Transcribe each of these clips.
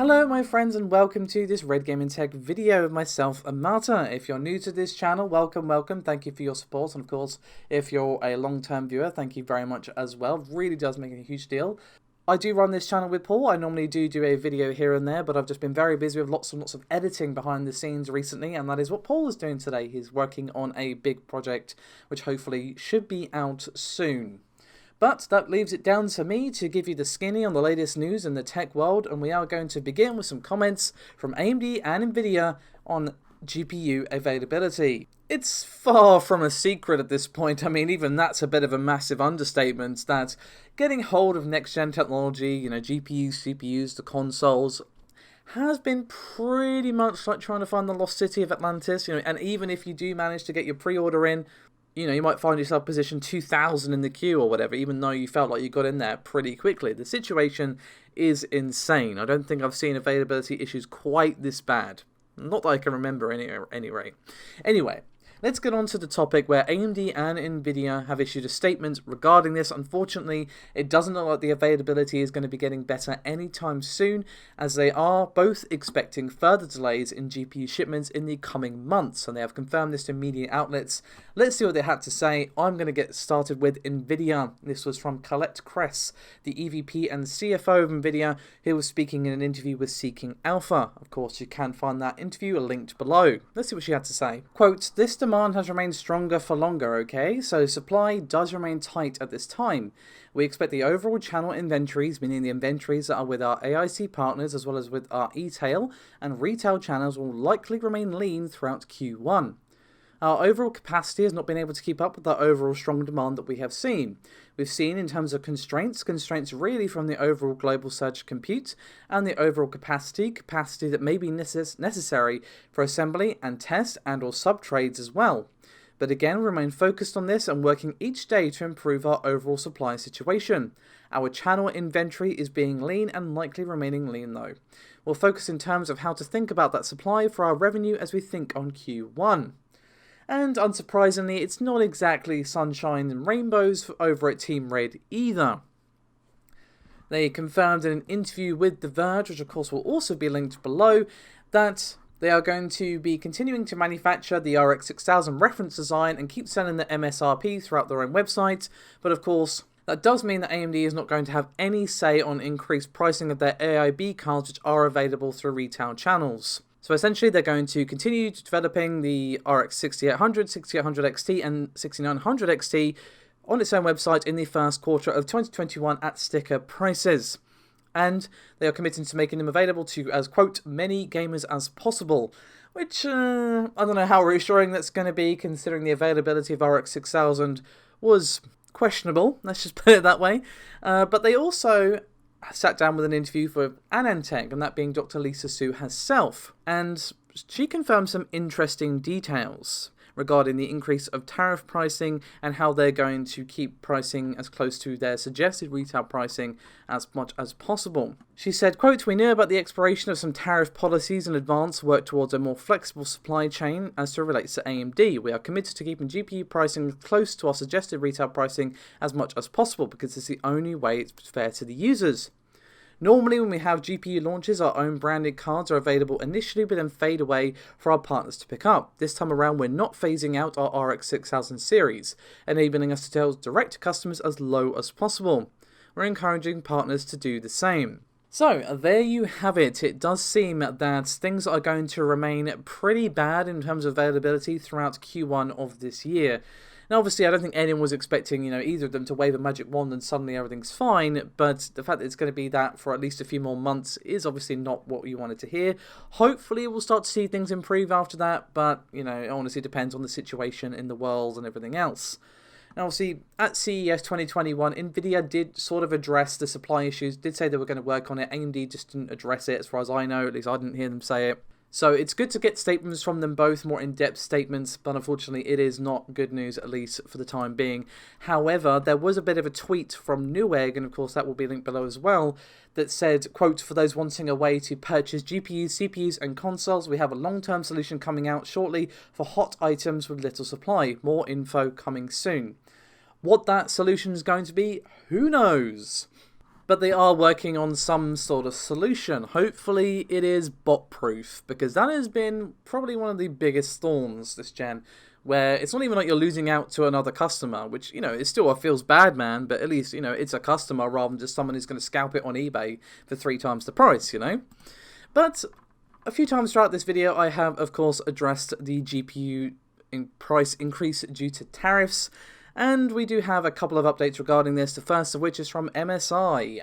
Hello my friends and welcome to this Red Gaming Tech video of myself and Marta. If you're new to this channel, welcome, thank you for your support, and of course if you're a long-term viewer, thank you very much as well. It really does make a huge deal. I do run this channel with Paul. I normally do a video here and there, but I've just been very busy with lots and lots of editing behind the scenes recently, and that is what Paul is doing today. He's working on a big project which hopefully should be out soon. But that leaves it down to me to give you the skinny on the latest news in the tech world, and we are going to begin with some comments from AMD and Nvidia on GPU availability. It's far from a secret at this point. I mean, even that's a bit of a massive understatement, that getting hold of next-gen technology, GPUs, CPUs, the consoles, has been pretty much like trying to find the lost city of Atlantis, and even if you do manage to get your pre-order in, you might find yourself positioned 2,000 in the queue or whatever, even though you felt like you got in there pretty quickly. The situation is insane. I don't think I've seen availability issues quite this bad. Not that I can remember anyway. Anyway, let's get on to the topic where AMD and Nvidia have issued a statement regarding this. Unfortunately, it doesn't look like the availability is going to be getting better anytime soon, as they are both expecting further delays in GPU shipments in the coming months, and they have confirmed this to media outlets. Let's see what they had to say. I'm going to get started with Nvidia. This was from Colette Kress, the EVP and CFO of Nvidia, who was speaking in an interview with Seeking Alpha. Of course, you can find that interview linked below. Let's see what she had to say. Quote, "This demand has remained stronger for longer, okay? So supply does remain tight at this time. We expect the overall channel inventories, meaning the inventories that are with our AIC partners as well as with our e-tail and retail channels, will likely remain lean throughout Q1. Our overall capacity has not been able to keep up with the overall strong demand that we have seen. We've seen in terms of constraints really from the overall global surge compute and the overall capacity that may be necessary for assembly and test and or sub-trades as well. But again, remain focused on this and working each day to improve our overall supply situation. Our channel inventory is being lean and likely remaining lean though. We'll focus in terms of how to think about that supply for our revenue as we think on Q1. And unsurprisingly, it's not exactly sunshine and rainbows over at Team Red either. They confirmed in an interview with The Verge, which of course will also be linked below, that they are going to be continuing to manufacture the RX 6000 reference design and keep selling the MSRP throughout their own website, but of course, that does mean that AMD is not going to have any say on increased pricing of their AIB cards which are available through retail channels. So essentially they're going to continue developing the RX 6800, 6800 XT and 6900 XT on its own website in the first quarter of 2021 at sticker prices. And they are committing to making them available to, as quote, many gamers as possible. Which, I don't know how reassuring that's going to be, considering the availability of RX 6000 was questionable, let's just put it that way. But they also sat down with an interview for AnandTech, and that being Dr. Lisa Su herself, and she confirmed some interesting details regarding the increase of tariff pricing and how they're going to keep pricing as close to their suggested retail pricing as much as possible. She said, quote, "We knew about the expiration of some tariff policies in advance, work towards a more flexible supply chain as it relates to AMD. We are committed to keeping GPU pricing close to our suggested retail pricing as much as possible because it's the only way it's fair to the users. Normally, when we have GPU launches, our own branded cards are available initially, but then fade away for our partners to pick up. This time around, we're not phasing out our RX 6000 series, enabling us to sell direct to customers as low as possible. We're encouraging partners to do the same." So, there you have it. It does seem that things are going to remain pretty bad in terms of availability throughout Q1 of this year. Now, obviously, I don't think anyone was expecting, either of them to wave a magic wand and suddenly everything's fine, but the fact that it's going to be that for at least a few more months is obviously not what you wanted to hear. Hopefully, we'll start to see things improve after that, but, it honestly depends on the situation in the world and everything else. Now, obviously, at CES 2021, Nvidia did sort of address the supply issues, did say they were going to work on it. AMD just didn't address it, as far as I know, at least I didn't hear them say it. So it's good to get statements from them both, more in-depth statements, but unfortunately it is not good news, at least for the time being. However, there was a bit of a tweet from Newegg, and of course that will be linked below as well, that said, quote, "For those wanting a way to purchase GPUs, CPUs and consoles, we have a long-term solution coming out shortly for hot items with little supply. More info coming soon." What that solution is going to be, who knows? But they are working on some sort of solution. Hopefully it is bot-proof, because that has been probably one of the biggest storms this gen, where it's not even like you're losing out to another customer, which, it still feels bad, man, but at least, it's a customer rather than just someone who's going to scalp it on eBay for 3 times the price, But a few times throughout this video, I have, of course, addressed the GPU price increase due to tariffs, and we do have a couple of updates regarding this, the first of which is from MSI.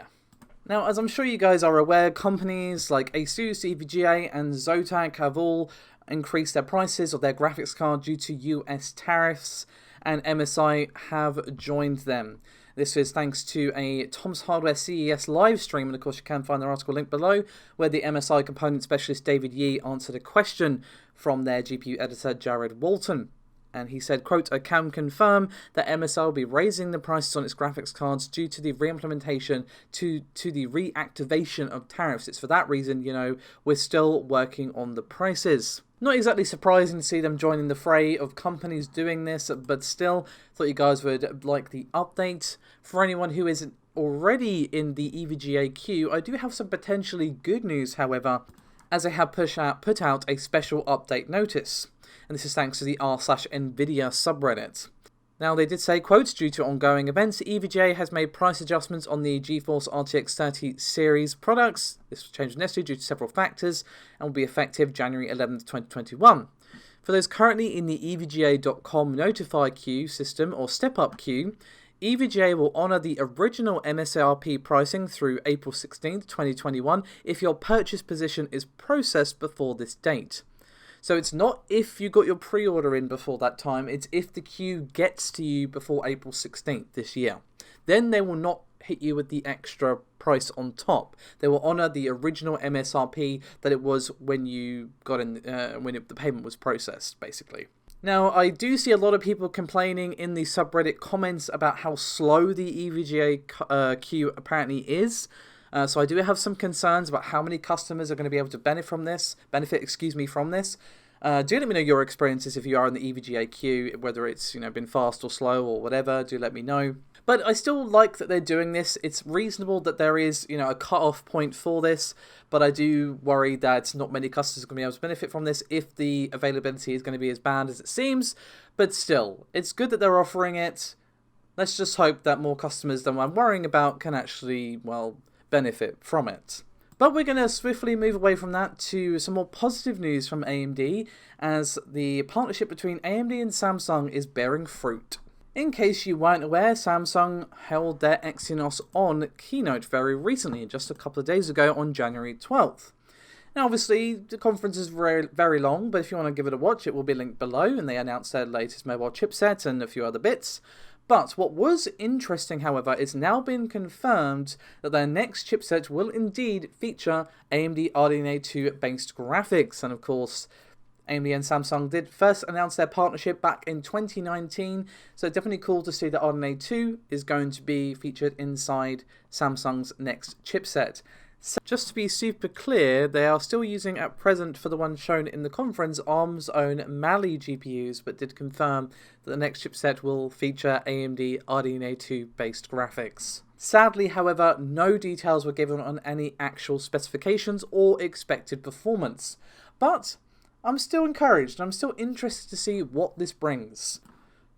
Now, as I'm sure you guys are aware, companies like ASUS, EVGA, and Zotac have all increased their prices of their graphics card due to US tariffs, and MSI have joined them. This is thanks to a Tom's Hardware CES live stream, and of course you can find the article linked below, where the MSI component specialist David Yee answered a question from their GPU editor Jared Walton. And he said, quote, "I can confirm that MSI will be raising the prices on its graphics cards due to the re-implementation to the reactivation of tariffs. It's for that reason, we're still working on the prices." Not exactly surprising to see them joining the fray of companies doing this, but still, thought you guys would like the update. For anyone who isn't already in the EVGA queue, I do have some potentially good news, however, as I have put out a special update notice. And this is thanks to the r/Nvidia subreddit. Now, they did say, quote, "Due to ongoing events, EVGA has made price adjustments on the GeForce RTX 30 series products. This was changed necessarily due to several factors and will be effective January 11th, 2021. For those currently in the EVGA.com notify queue system or step-up queue, EVGA will honour the original MSRP pricing through April 16th, 2021 if your purchase position is processed before this date." So it's not if you got your pre-order in before that time, it's if the queue gets to you before April 16th this year. Then they will not hit you with the extra price on top. They will honour the original MSRP that it was when you got in, the payment was processed, basically. Now, I do see a lot of people complaining in the subreddit comments about how slow the EVGA queue apparently is. So I do have some concerns about how many customers are going to be able to benefit from this. Do let me know your experiences if you are in the EVGA queue, whether it's been fast or slow or whatever. Do let me know. But I still like that they're doing this. It's reasonable that there is a cut-off point for this, but I do worry that not many customers are going to be able to benefit from this if the availability is going to be as bad as it seems. But still, it's good that they're offering it. Let's just hope that more customers than I'm worrying about can actually, benefit from it. But we're going to swiftly move away from that to some more positive news from AMD, as the partnership between AMD and Samsung is bearing fruit. In case you weren't aware, Samsung held their Exynos On keynote very recently, just a couple of days ago on January 12th. Now obviously the conference is very, very long, but if you want to give it a watch, it will be linked below, and they announced their latest mobile chipset and a few other bits. But what was interesting, however, is now been confirmed that their next chipset will indeed feature AMD RDNA 2 based graphics. And of course, AMD and Samsung did first announce their partnership back in 2019, so definitely cool to see that RDNA 2 is going to be featured inside Samsung's next chipset. So just to be super clear, they are still using at present, for the one shown in the conference, ARM's own Mali GPUs, but did confirm that the next chipset will feature AMD RDNA 2 based graphics. Sadly, however, no details were given on any actual specifications or expected performance. But I'm still encouraged, and I'm still interested to see what this brings.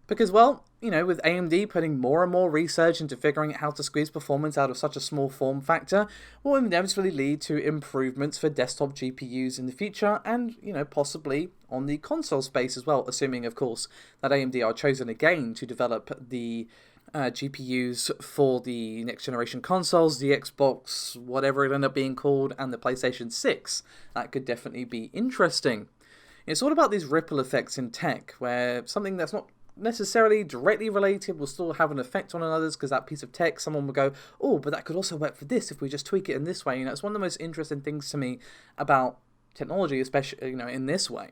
Because, with AMD putting more and more research into figuring out how to squeeze performance out of such a small form factor, will inevitably lead to improvements for desktop GPUs in the future, and, possibly on the console space as well, assuming, of course, that AMD are chosen again to develop the GPUs for the next generation consoles, the Xbox, whatever it end up being called, and the PlayStation 6. That could definitely be interesting. It's all about these ripple effects in tech, where something that's not necessarily directly related will still have an effect on others, because that piece of tech, someone will go, oh, but that could also work for this if we just tweak it in this way. It's one of the most interesting things to me about technology, especially in this way.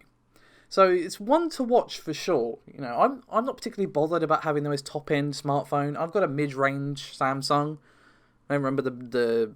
So it's one to watch for sure. I'm not particularly bothered about having the most top end smartphone. I've got a mid-range Samsung. I don't remember the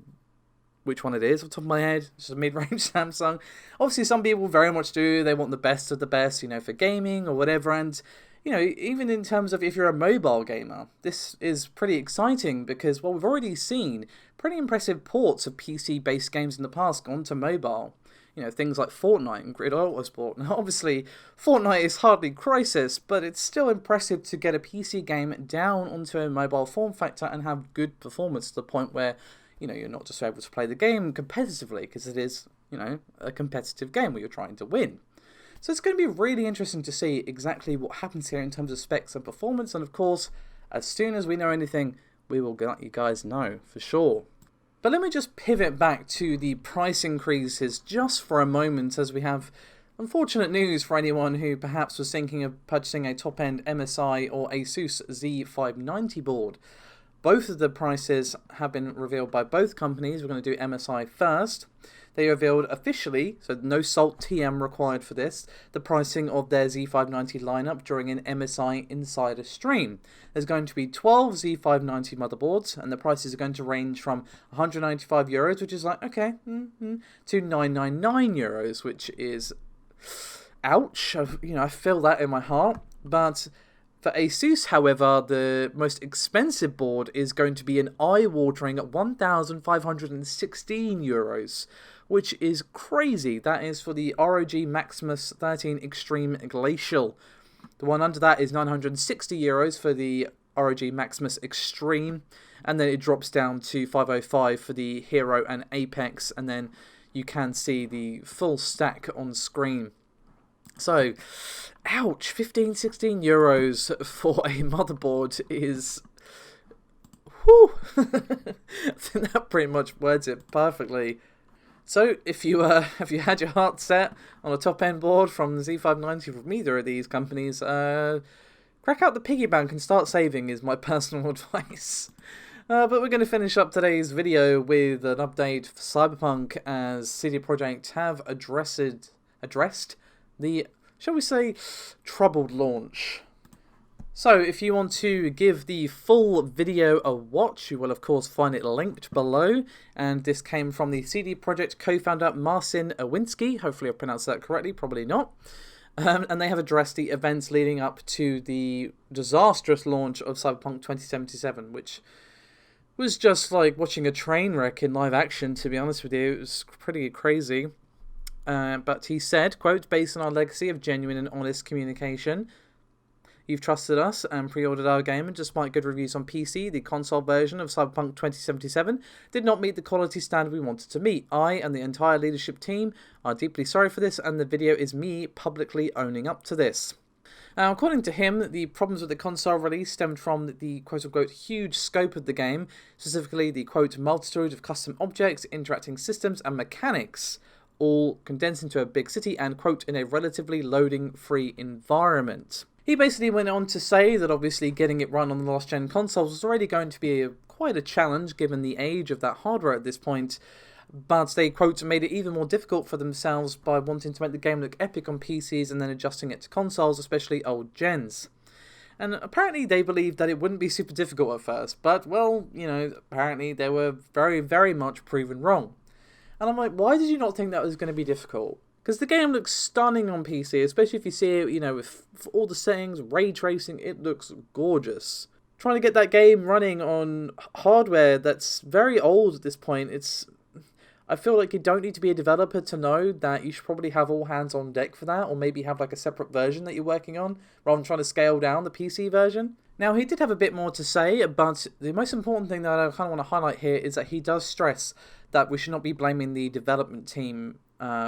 which one it is off the top of my head. It's a mid-range Samsung. Obviously, some people very much do. They want the best of the best, for gaming or whatever. And you know, even in terms of if you're a mobile gamer, this is pretty exciting because, well, we've already seen pretty impressive ports of PC-based games in the past onto mobile. You know, things like Fortnite and Grid Autosport. Now, obviously, Fortnite is hardly Crysis, but it's still impressive to get a PC game down onto a mobile form factor and have good performance to the point where, you know, you're not just able to play the game competitively, because it is, you know, a competitive game where you're trying to win. So it's going to be really interesting to see exactly what happens here in terms of specs and performance, and of course, as soon as we know anything, we will let you guys know for sure. But let me just pivot back to the price increases just for a moment, as we have unfortunate news for anyone who perhaps was thinking of purchasing a top-end MSI or ASUS Z590 board. Both of the prices have been revealed by both companies. We're going to do MSI first. They revealed officially, so no SALT TM required for this, the pricing of their Z590 lineup during an MSI Insider stream. There's going to be 12 Z590 motherboards, and the prices are going to range from €195, which is like, okay, to €999, which is, ouch, you know, I feel that in my heart. But for ASUS, however, the most expensive board is going to be an eye-watering €1,516, which is crazy. That is for the ROG Maximus 13 Extreme Glacial. The one under that is €960 for the ROG Maximus Extreme, and then it drops down to €505 for the Hero and Apex, and then you can see the full stack on screen. So, ouch, €15–16 for a motherboard is, whew, I think that pretty much words it perfectly. So, if you had your heart set on a top-end board from the Z590 from either of these companies, crack out the piggy bank and start saving is my personal advice. But we're going to finish up today's video with an update for Cyberpunk, as CD Projekt have addressed the, shall we say, troubled launch. So, if you want to give the full video a watch, you will of course find it linked below, and this came from the CD Projekt co-founder Marcin Iwinski, hopefully I pronounced that correctly, probably not, and they have addressed the events leading up to the disastrous launch of Cyberpunk 2077, which was just like watching a train wreck in live action, to be honest with you. It was pretty crazy. But he said, quote, "Based on our legacy of genuine and honest communication, you've trusted us and pre-ordered our game, and despite good reviews on PC, the console version of Cyberpunk 2077 did not meet the quality standard we wanted to meet. I and the entire leadership team are deeply sorry for this, and the video is me publicly owning up to this." Now, according to him, the problems with the console release stemmed from the quote-unquote huge scope of the game, specifically the quote multitude of custom objects, interacting systems, and mechanics, all condensed into a big city and, quote, in a relatively loading-free environment. He basically went on to say that obviously getting it run on the last-gen consoles was already going to be quite a challenge given the age of that hardware at this point, but they, quote, made it even more difficult for themselves by wanting to make the game look epic on PCs and then adjusting it to consoles, especially old gens. And apparently they believed that it wouldn't be super difficult at first, but, well, you know, apparently they were very, very much proven wrong. And I'm like, why did you not think that was going to be difficult? Because the game looks stunning on PC, especially if you see it, you know, with all the settings, ray tracing, it looks gorgeous. Trying to get that game running on hardware that's very old at this point, I feel like you don't need to be a developer to know that you should probably have all hands on deck for that, or maybe have like a separate version that you're working on, rather than trying to scale down the PC version. Now, he did have a bit more to say, but the most important thing that I kind of want to highlight here is that he does stress that we should not be blaming the development team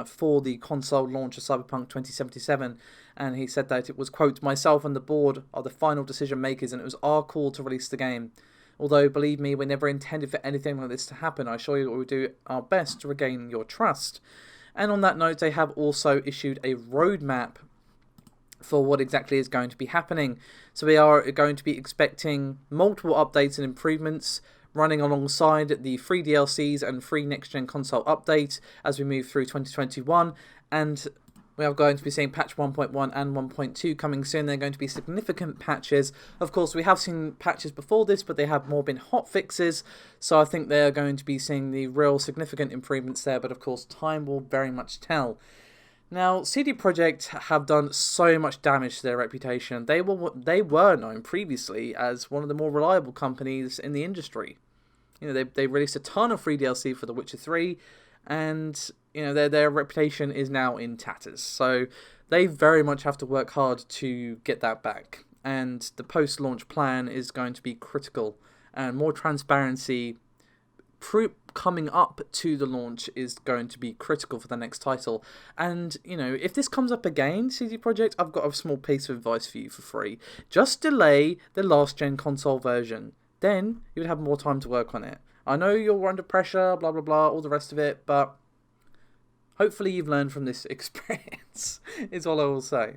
for the console launch of Cyberpunk 2077, and he said that it was, quote, "myself and the board are the final decision makers, and it was our call to release the game. Although, believe me, we never intended for anything like this to happen. I assure you that we will do our best to regain your trust." And on that note, they have also issued a roadmap for what exactly is going to be happening. So we are going to be expecting multiple updates and improvements running alongside the free DLCs and free next-gen console update as we move through 2021, and we are going to be seeing patch 1.1 and 1.2 coming soon. They're going to be significant patches. Of course, we have seen patches before this, but they have more been hot fixes, so I think they're going to be seeing the real significant improvements there, but of course, time will very much tell. Now, CD Projekt have done so much damage to their reputation. They were known previously as one of the more reliable companies in the industry. You know, they released a ton of free DLC for The Witcher 3, and you know their reputation is now in tatters. So they very much have to work hard to get that back. And the post-launch plan is going to be critical, and more transparency coming up to the launch is going to be critical for the next title. And you know, if this comes up again, CD Projekt, I've got a small piece of advice for you for free. Just delay the last gen console version. Then you would have more time to work on it. I know you're under pressure, blah blah blah, all the rest of it, but hopefully you've learned from this experience, is all I will say.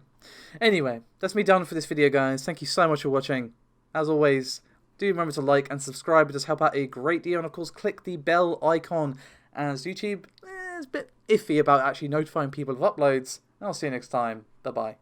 Anyway, that's me done for this video, guys. Thank you so much for watching. As always, do remember to like and subscribe. It does help out a great deal. And of course, click the bell icon, as YouTube is a bit iffy about actually notifying people of uploads. I'll see you next time. Bye-bye.